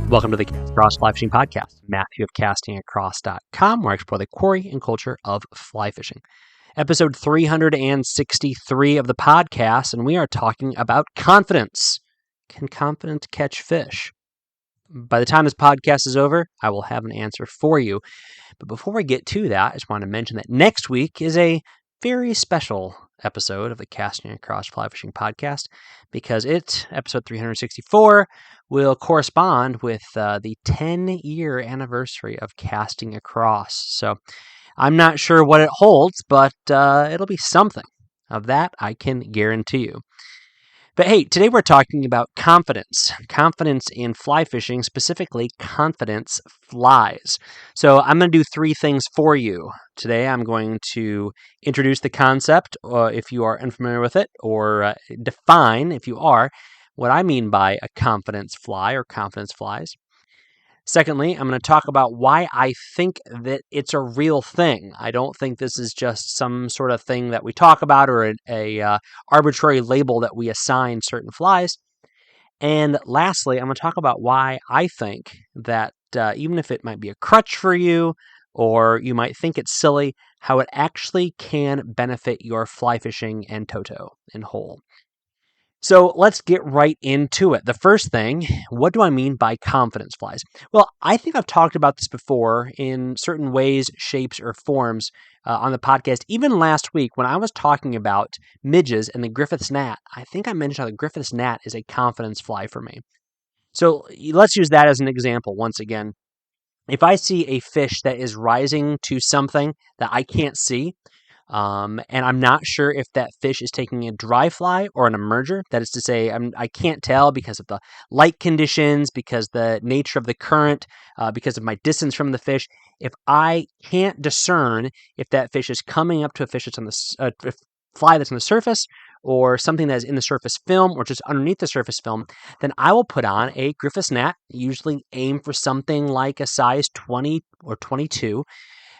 Welcome to the Cast Across Fly Fishing Podcast. Matthew of castingacross.com, where I explore the quarry and culture of fly fishing. Episode 363 of the podcast, and we are talking about confidence. Can confidence catch fish? By the time this podcast is over, I will have an answer for you. But before we get to that, I just want to mention that next week is a very special episode of the Casting Across Fly Fishing Podcast, because episode 364, will correspond with the 10-year anniversary of Casting Across. So I'm not sure what it holds, but it'll be something. Of that, I can guarantee you. But hey, today we're talking about confidence. Confidence in fly fishing, specifically confidence flies. So I'm going to do three things for you. Today I'm going to introduce the concept, if you are unfamiliar with it, or define, if you are, what I mean by a confidence fly or confidence flies. Secondly, I'm going to talk about why I think that it's a real thing. I don't think this is just some sort of thing that we talk about or a arbitrary label that we assign certain flies. And lastly, I'm going to talk about why I think that even if it might be a crutch for you or you might think it's silly, how it actually can benefit your fly fishing and toto in whole. So let's get right into it. The first thing, what do I mean by confidence flies? Well, I think I've talked about this before in certain ways, shapes, or forms on the podcast. Even last week when I was talking about midges and the Griffith's gnat, I think I mentioned how the Griffith's gnat is a confidence fly for me. So let's use that as an example once again. If I see a fish that is rising to something that I can't see, and I'm not sure if that fish is taking a dry fly or an emerger. That is to say, I can't tell because of the light conditions, because the nature of the current, because of my distance from the fish. If I can't discern if that fish is coming up to a fish that's on the fly that's on the surface, or something that is in the surface film, or just underneath the surface film, then I will put on a Griffith's gnat, usually aim for something like a size 20 or 22,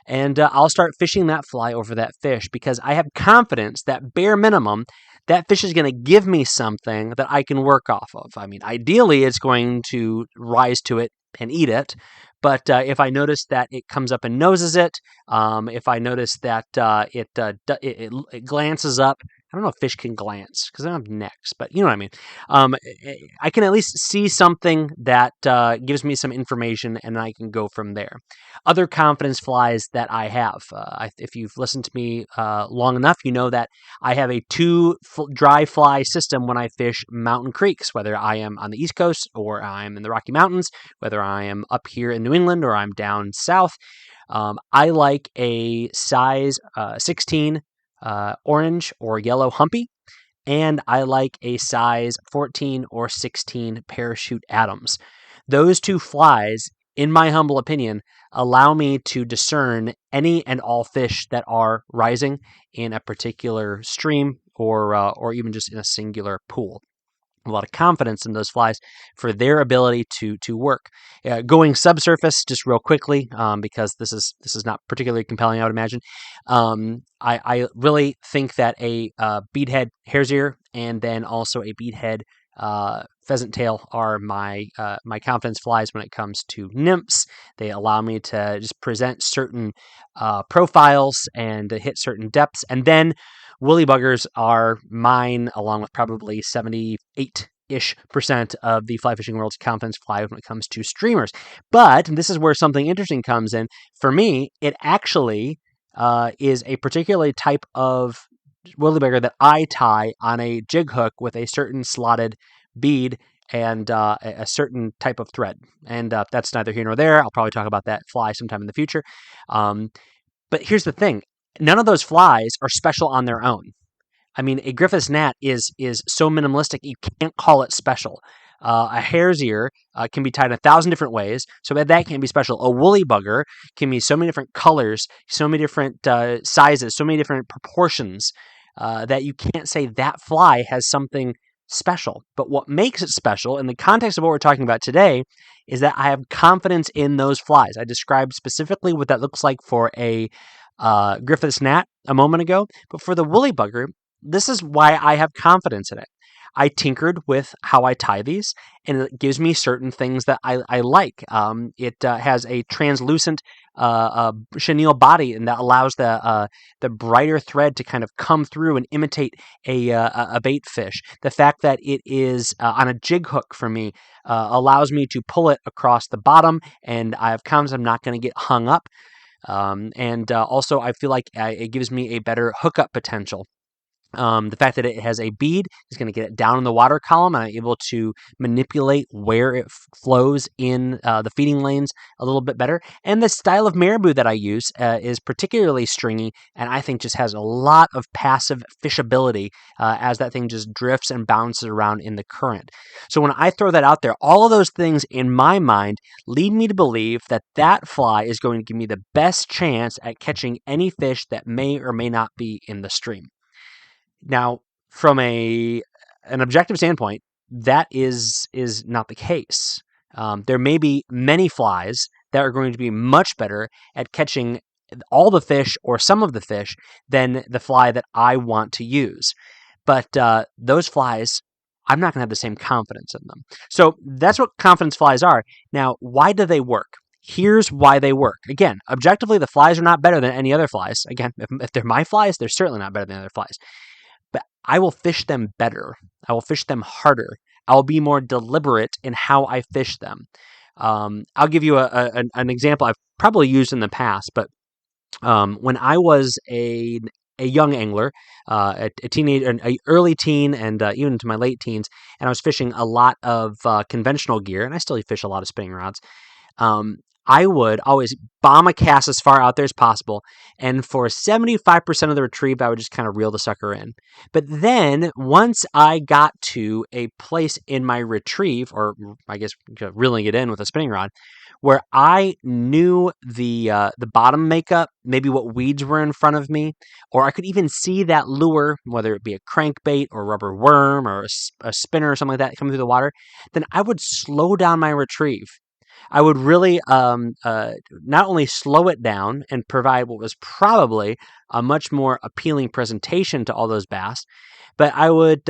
and I'll start fishing that fly over that fish because I have confidence that bare minimum, that fish is going to give me something that I can work off of. I mean, ideally, it's going to rise to it and eat it. But if I notice that it comes up and noses it, if I notice that it glances up, I don't know if fish can glance because they don't have necks, but you know what I mean. I can at least see something that gives me some information, and I can go from there. Other confidence flies that I have, if you've listened to me long enough, you know that I have a dry fly system when I fish mountain creeks, whether I am on the East Coast or I'm in the Rocky Mountains, whether I am up here in New England or I'm down south. I like a size 16 orange or yellow humpy, and I like a size 14 or 16 parachute Adams. Those two flies, in my humble opinion, allow me to discern any and all fish that are rising in a particular stream or even just in a singular pool. A lot of confidence in those flies for their ability to work. Going subsurface, just real quickly, because this is not particularly compelling, I would imagine. I really think that a beadhead hare's ear and then also a beadhead pheasant tail are my confidence flies when it comes to nymphs. They allow me to just present certain profiles and to hit certain depths, and then woolly buggers are mine, along with probably 78-ish% of the fly fishing world's confidence fly when it comes to streamers. But this is where something interesting comes in. For me, it actually is a particular type of woolly bugger that I tie on a jig hook with a certain slotted bead and a certain type of thread. And that's neither here nor there. I'll probably talk about that fly sometime in the future. But here's the thing. None of those flies are special on their own. I mean, a Griffith's gnat is so minimalistic, you can't call it special. A hare's ear can be tied 1,000 different ways, so that can't be special. A woolly bugger can be so many different colors, so many different sizes, so many different proportions that you can't say that fly has something special. But what makes it special, in the context of what we're talking about today, is that I have confidence in those flies. I described specifically what that looks like for a Griffith's gnat a moment ago, but for the woolly bugger, this is why I have confidence in it. I tinkered with how I tie these, and it gives me certain things that I like. It has a translucent chenille body, and that allows the brighter thread to kind of come through and imitate a bait fish. The fact that it is on a jig hook for me allows me to pull it across the bottom, and I have confidence I'm not going to get hung up. And also, I feel like it gives me a better hookup potential. The fact that it has a bead is going to get it down in the water column, and I'm able to manipulate where it flows in the feeding lanes a little bit better. And the style of marabou that I use is particularly stringy, and I think just has a lot of passive fishability as that thing just drifts and bounces around in the current. So when I throw that out there, all of those things in my mind lead me to believe that that fly is going to give me the best chance at catching any fish that may or may not be in the stream. Now, from an objective standpoint, that is not the case. There may be many flies that are going to be much better at catching all the fish or some of the fish than the fly that I want to use. But those flies, I'm not going to have the same confidence in them. So that's what confidence flies are. Now, why do they work? Here's why they work. Again, objectively, the flies are not better than any other flies. Again, if they're my flies, they're certainly not better than other flies. But I will fish them better. I will fish them harder. I will be more deliberate in how I fish them. I'll give you an example I've probably used in the past, but when I was a young angler, a teenager, an early teen, and even into my late teens, and I was fishing a lot of conventional gear, and I still fish a lot of spinning rods. I would always bomb a cast as far out there as possible, and for 75% of the retrieve, I would just kind of reel the sucker in. But then, once I got to a place in my retrieve, or I guess reeling it in with a spinning rod, where I knew the bottom makeup, maybe what weeds were in front of me, or I could even see that lure, whether it be a crankbait or a rubber worm or a spinner or something like that coming through the water, then I would slow down my retrieve. I would really not only slow it down and provide what was probably a much more appealing presentation to all those bass, but I would,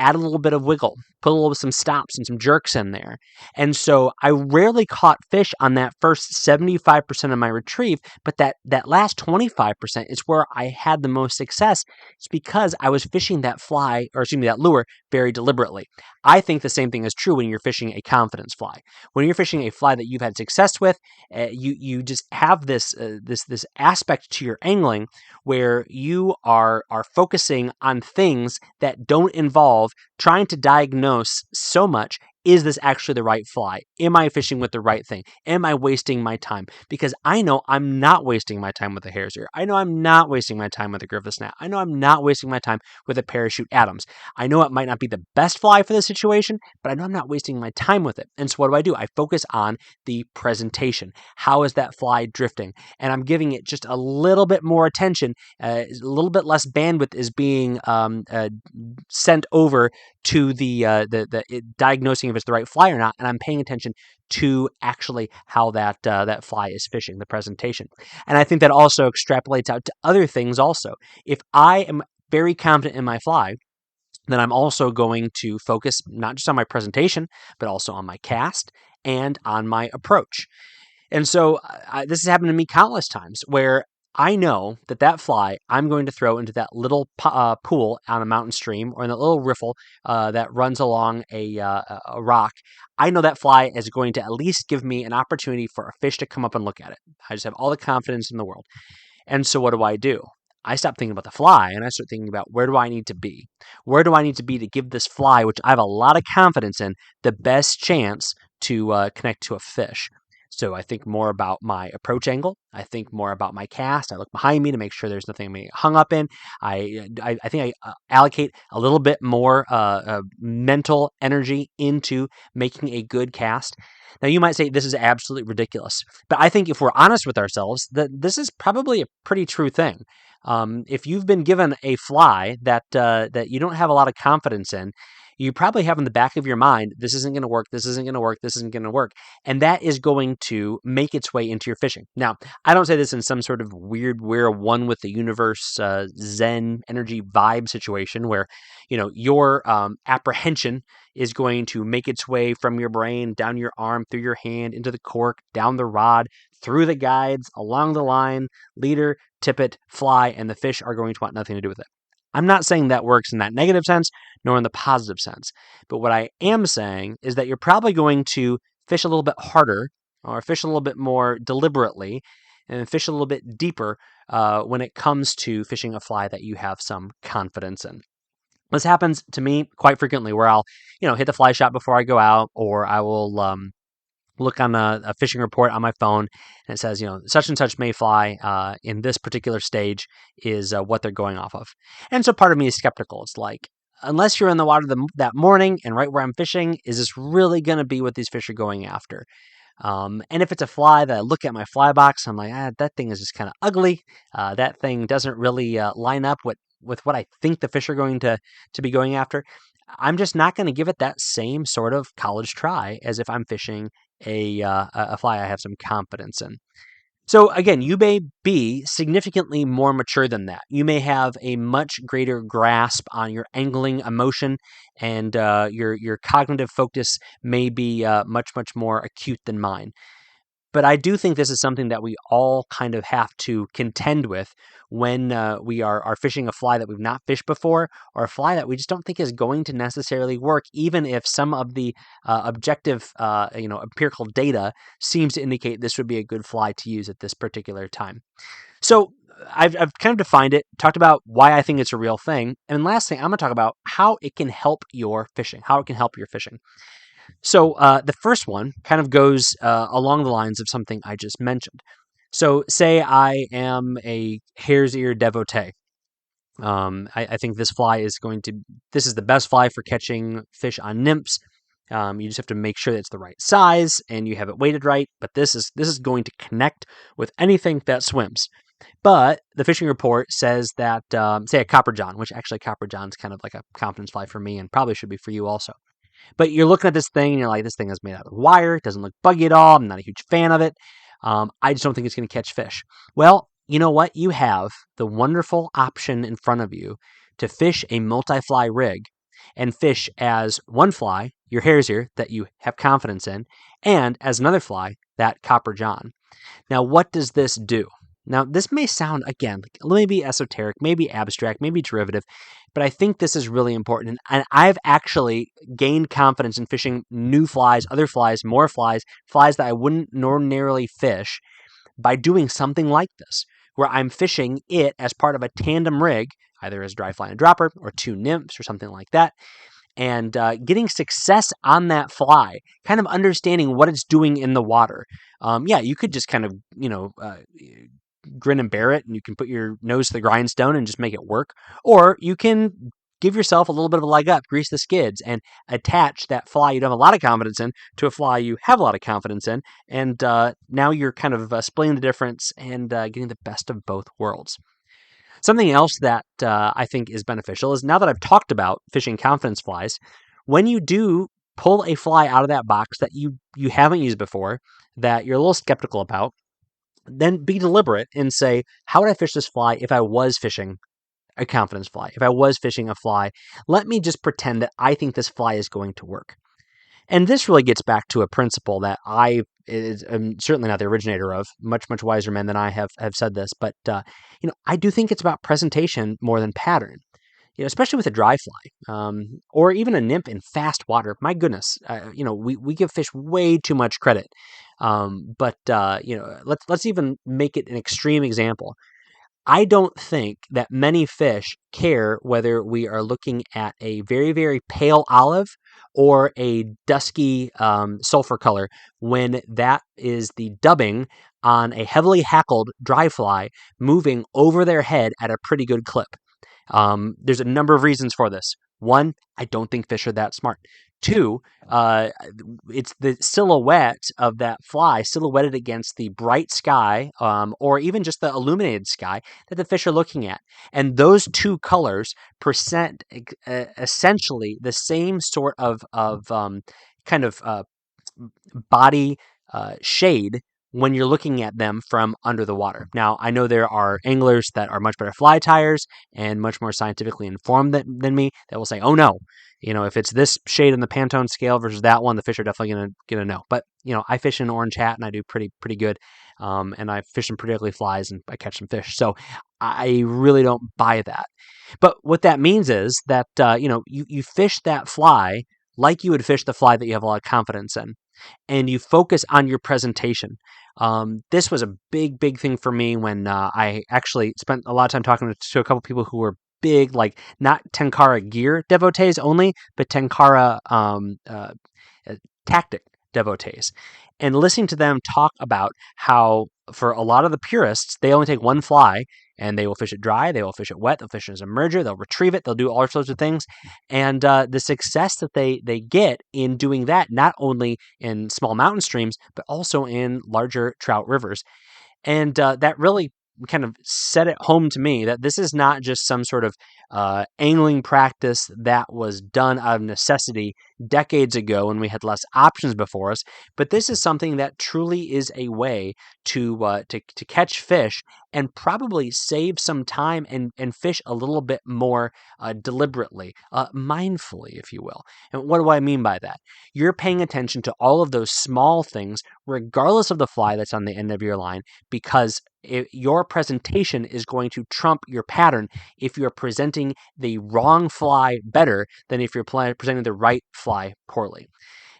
add a little bit of wiggle, put a little some stops and some jerks in there. And so I rarely caught fish on that first 75% of my retrieve, but that last 25% is where I had the most success. It's because I was fishing that that lure very deliberately. I think the same thing is true when you're fishing a confidence fly. When you're fishing a fly that you've had success with, you just have this aspect to your angling where you are focusing on things that don't involve trying to diagnose so much, is this actually the right fly? Am I fishing with the right thing? Am I wasting my time? Because I know I'm not wasting my time with a hare's ear. I know I'm not wasting my time with a griffith snap. I know I'm not wasting my time with a parachute Adams. I know it might not be the best fly for the situation, but I know I'm not wasting my time with it. And so what do? I focus on the presentation. How is that fly drifting? And I'm giving it just a little bit more attention. A little bit less bandwidth is being sent over to the diagnosing if it's the right fly or not, and I'm paying attention to actually how that fly is fishing, the presentation. And I think that also extrapolates out to other things also. If I am very confident in my fly, then I'm also going to focus not just on my presentation, but also on my cast and on my approach. And so this has happened to me countless times where I know that fly I'm going to throw into that little pool on a mountain stream or in that little riffle that runs along a rock. I know that fly is going to at least give me an opportunity for a fish to come up and look at it. I just have all the confidence in the world. And so what do? I stop thinking about the fly and I start thinking about where do I need to be? Where do I need to be to give this fly, which I have a lot of confidence in, the best chance to connect to a fish? So I think more about my approach angle. I think more about my cast. I look behind me to make sure there's nothing I'm getting hung up in. I think I allocate a little bit more mental energy into making a good cast. Now you might say this is absolutely ridiculous, but I think if we're honest with ourselves, that this is probably a pretty true thing. If you've been given a fly that you don't have a lot of confidence in, you probably have in the back of your mind, this isn't going to work, this isn't going to work, this isn't going to work. And that is going to make its way into your fishing. Now, I don't say this in some sort of weird, we're one with the universe, Zen energy vibe situation where, your apprehension is going to make its way from your brain, down your arm, through your hand, into the cork, down the rod, through the guides, along the line, leader, tippet, fly, and the fish are going to want nothing to do with it. I'm not saying that works in that negative sense, nor in the positive sense. But what I am saying is that you're probably going to fish a little bit harder or fish a little bit more deliberately and fish a little bit deeper when it comes to fishing a fly that you have some confidence in. This happens to me quite frequently where I'll, hit the fly shop before I go out, or I will look on a fishing report on my phone and it says, such and such mayfly in this particular stage is what they're going off of. And so part of me is skeptical. It's like, unless you're in the water that morning and right where I'm fishing, is this really going to be what these fish are going after? And if it's a fly that I look at my fly box, I'm like, that thing is just kind of ugly. That thing doesn't really line up with what I think the fish are going to be going after. I'm just not going to give it that same sort of college try as if I'm fishing a fly I have some confidence in. So again, you may be significantly more mature than that. You may have a much greater grasp on your angling emotion, and your cognitive focus may be much more acute than mine. But I do think this is something that we all kind of have to contend with when we are fishing a fly that we've not fished before, or a fly that we just don't think is going to necessarily work, even if some of the objective, empirical data seems to indicate this would be a good fly to use at this particular time. So I've kind of defined it, talked about why I think it's a real thing, and last thing, I'm going to talk about how it can help your fishing, So the first one kind of goes along the lines of something I just mentioned. So say I am a hare's ear devotee. I think this is the best fly for catching fish on nymphs. You just have to make sure that it's the right size and you have it weighted right. But this is going to connect with anything that swims. But the fishing report says that, say a copper john, which actually copper john's kind of like a confidence fly for me and probably should be for you also. But you're looking at this thing and you're like, this thing is made out of wire. It doesn't look buggy at all. I'm not a huge fan of it. I just don't think it's going to catch fish. Well, you know what? You have the wonderful option in front of you to fish a multi-fly rig and fish as one fly, your hare's ear, that you have confidence in, and as another fly, that copper john. Now, what does this do? Now, this may sound, again, maybe esoteric, maybe abstract, maybe derivative, but I think this is really important. And I've actually gained confidence in fishing new flies, other flies, more flies that I wouldn't ordinarily fish by doing something like this, where I'm fishing it as part of a tandem rig, either as dry fly and dropper or two nymphs or something like that, and getting success on that fly, kind of understanding what it's doing in the water. You could just kind of, grin and bear it, and you can put your nose to the grindstone and just make it work. Or you can give yourself a little bit of a leg up, grease the skids, and attach that fly you don't have a lot of confidence in to a fly you have a lot of confidence in. And now you're kind of splitting the difference and getting the best of both worlds. Something else that I think is beneficial is, now that I've talked about fishing confidence flies, when you do pull a fly out of that box that you haven't used before, that you're a little skeptical about, then be deliberate and say, how would I fish this fly if I was fishing a confidence fly? If I was fishing a fly, let me just pretend that I think this fly is going to work. And this really gets back to a principle that I'm certainly not the originator of. Much wiser men than I have said this, but I do think it's about presentation more than pattern. Especially with a dry fly, or even a nymph in fast water. My goodness, we give fish way too much credit. But let's even make it an extreme example. I don't think that many fish care whether we are looking at a very, very pale olive or a dusky sulfur color, when that is the dubbing on a heavily hackled dry fly moving over their head at a pretty good clip. There's a number of reasons for this. One, I don't think fish are that smart. Two, it's the silhouette of that fly silhouetted against the bright sky, or even just the illuminated sky that the fish are looking at. And those two colors present essentially the same sort of kind of body shade when you're looking at them from under the water. Now, I know there are anglers that are much better fly tyers and much more scientifically informed than me that will say, oh no, if it's this shade on the Pantone scale versus that one, the fish are definitely gonna know. But I fish in orange hat and I do pretty good, and I fish some particularly flies and I catch some fish. So I really don't buy that. But what that means is that you fish that fly like you would fish the fly that you have a lot of confidence in, and you focus on your presentation. This was a big thing for me when I actually spent a lot of time talking to a couple people who were big, like not Tenkara gear devotees only, but Tenkara tactic devotees, and listening to them talk about how for a lot of the purists, they only take one fly and they will fish it dry, they will fish it wet, they'll fish it as a merger, they'll retrieve it, they'll do all sorts of things. And the success that they get in doing that, not only in small mountain streams, but also in larger trout rivers. And that really kind of set it home to me that this is not just some sort of angling practice that was done out of necessity decades ago when we had less options before us, but this is something that truly is a way to catch fish and probably save some time and fish a little bit more deliberately, mindfully, if you will. And what do I mean by that? You're paying attention to all of those small things, regardless of the fly that's on the end of your line, because your presentation is going to trump your pattern if you're presenting the wrong fly better than if you're presenting the right fly poorly.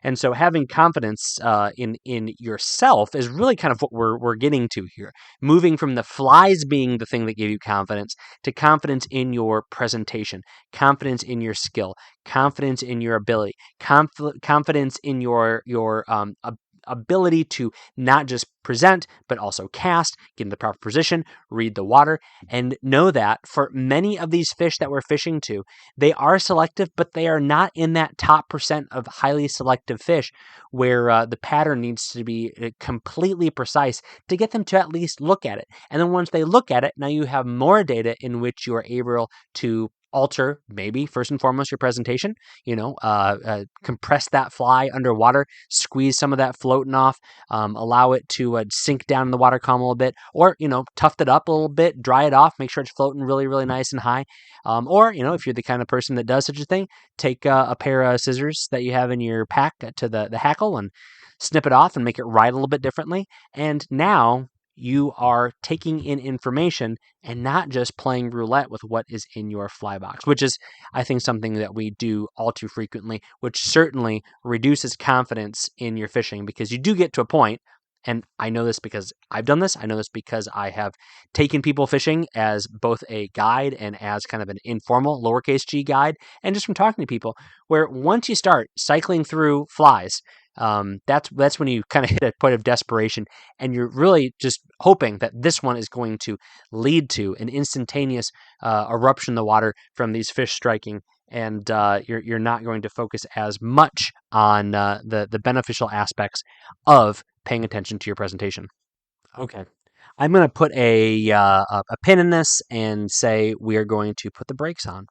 And so having confidence in yourself is really kind of what we're getting to here. Moving from the flies being the thing that gave you confidence to confidence in your presentation, confidence in your skill, confidence in your ability, confidence in your ability to not just present, but also cast, get in the proper position, read the water, and know that for many of these fish that we're fishing to, they are selective, but they are not in that top percent of highly selective fish where the pattern needs to be completely precise to get them to at least look at it. And then once they look at it, now you have more data in which you are able to alter, maybe first and foremost, your presentation, compress that fly underwater, squeeze some of that floating off, allow it to sink down in the water column a little bit, or, tuft it up a little bit, dry it off, make sure it's floating really nice and high. Or, if you're the kind of person that does such a thing, take a pair of scissors that you have in your pack to the hackle and snip it off and make it ride a little bit differently. And now you are taking in information and not just playing roulette with what is in your fly box, which is, I think, something that we do all too frequently, which certainly reduces confidence in your fishing because you do get to a point, and I know this because I've done this, I know this because I have taken people fishing as both a guide and as kind of an informal lowercase g guide, and just from talking to people, where once you start cycling through flies, that's when you kind of hit a point of desperation, and you're really just hoping that this one is going to lead to an instantaneous eruption in the water from these fish striking, and you're not going to focus as much on the beneficial aspects of paying attention to your presentation. Okay. I'm going to put a pin in this and say we are going to put the brakes on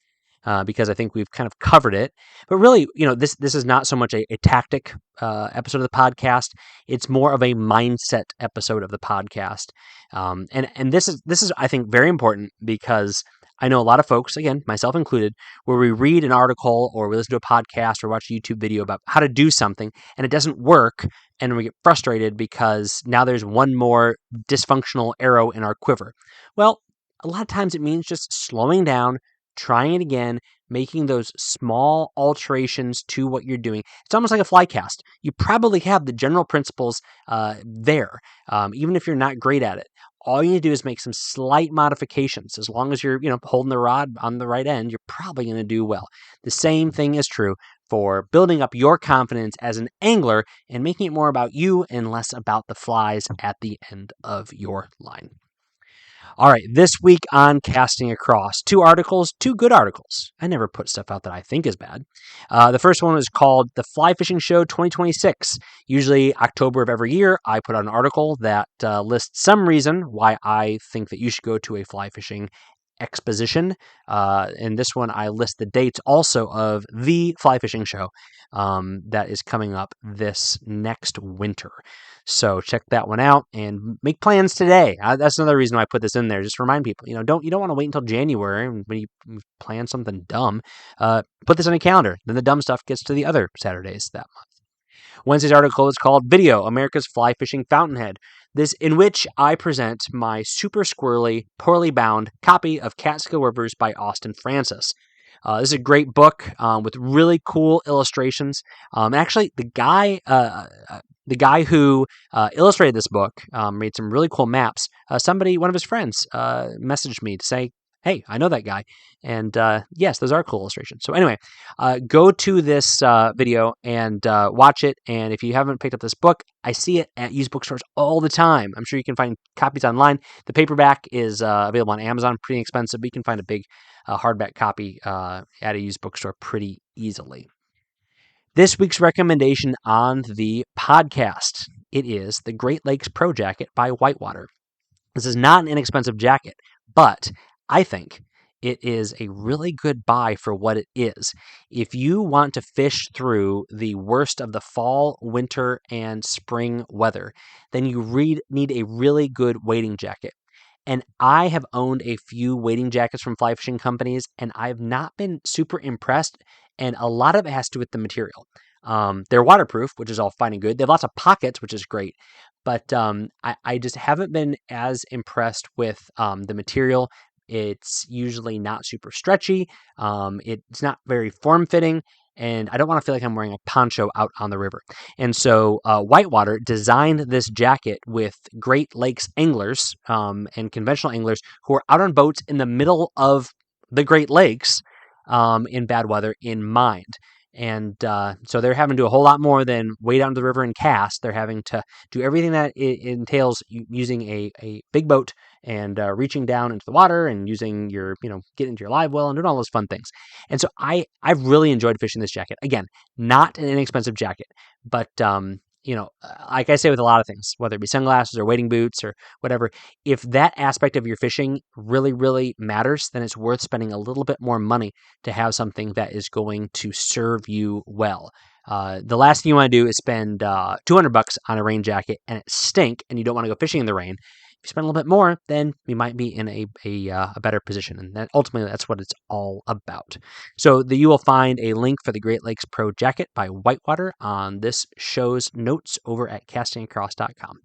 because I think we've kind of covered it. But really, this is not so much a tactic episode of the podcast. It's more of a mindset episode of the podcast. And this is I think very important because I know a lot of folks, again, myself included, where we read an article or we listen to a podcast or watch a YouTube video about how to do something and it doesn't work, and we get frustrated because now there's one more dysfunctional arrow in our quiver. Well, a lot of times it means just slowing down, trying it again, making those small alterations to what you're doing. It's almost like a fly cast. You probably have the general principles there, even if you're not great at it. All you need to do is make some slight modifications. As long as you're, holding the rod on the right end, you're probably going to do well. The same thing is true for building up your confidence as an angler and making it more about you and less about the flies at the end of your line. All right, this week on Casting Across, two good articles. I never put stuff out that I think is bad. The first one is called The Fly Fishing Show 2026. Usually October of every year, I put out an article that lists some reason why I think that you should go to a fly fishing exposition. In this one, I list the dates also of the fly fishing show that is coming up this next winter. So check that one out and make plans today. That's another reason why I put this in there. Just remind people, you don't want to wait until January when you plan something dumb. Put this on your calendar. Then the dumb stuff gets to the other Saturdays that month. Wednesday's article is called Video, America's Fly Fishing Fountainhead. This in which I present my super squirrely, poorly bound copy of Catskill Rivers by Austin Francis. This is a great book with really cool illustrations. Actually, the guy who illustrated this book made some really cool maps. One of his friends, messaged me to say, hey, I know that guy. And yes, those are cool illustrations. So anyway, go to this video and watch it. And if you haven't picked up this book, I see it at used bookstores all the time. I'm sure you can find copies online. The paperback is available on Amazon, pretty expensive, but you can find a big hardback copy at a used bookstore pretty easily. This week's recommendation on the podcast, it is the Great Lakes Pro Jacket by Whitewater. This is not an inexpensive jacket, but I think it is a really good buy for what it is. If you want to fish through the worst of the fall, winter, and spring weather, then you need a really good wading jacket. And I have owned a few wading jackets from fly fishing companies, and I've not been super impressed. And a lot of it has to do with the material. They're waterproof, which is all fine and good. They have lots of pockets, which is great. But I just haven't been as impressed with the material. It's usually not super stretchy. It's not very form-fitting. And I don't want to feel like I'm wearing a poncho out on the river. And so Whitewater designed this jacket with Great Lakes anglers and conventional anglers who are out on boats in the middle of the Great Lakes in bad weather in mind. And so they're having to do a whole lot more than wade out into the river and cast. They're having to do everything that it entails using a big boat and reaching down into the water and using your, getting into your live well and doing all those fun things. And so I've really enjoyed fishing this jacket. Again, not an inexpensive jacket, but like I say with a lot of things, whether it be sunglasses or wading boots or whatever, if that aspect of your fishing really, really matters, then it's worth spending a little bit more money to have something that is going to serve you well. The last thing you want to do is spend $200 on a rain jacket and it stink and you don't want to go fishing in the rain. If you spend a little bit more, then you might be in a better position. And ultimately, that's what it's all about. So you will find a link for the Great Lakes Pro Jacket by Whitewater on this show's notes over at castingacross.com.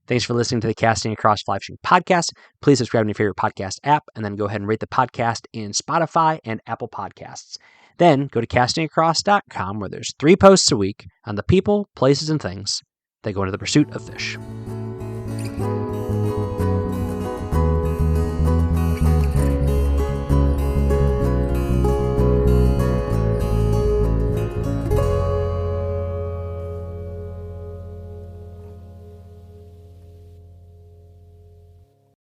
Thanks for listening to the Casting Across Fly Fishing Podcast. Please subscribe to your favorite podcast app and then go ahead and rate the podcast in Spotify and Apple Podcasts. Then go to castingacross.com where there's 3 posts a week on the people, places, and things that go into the pursuit of fish.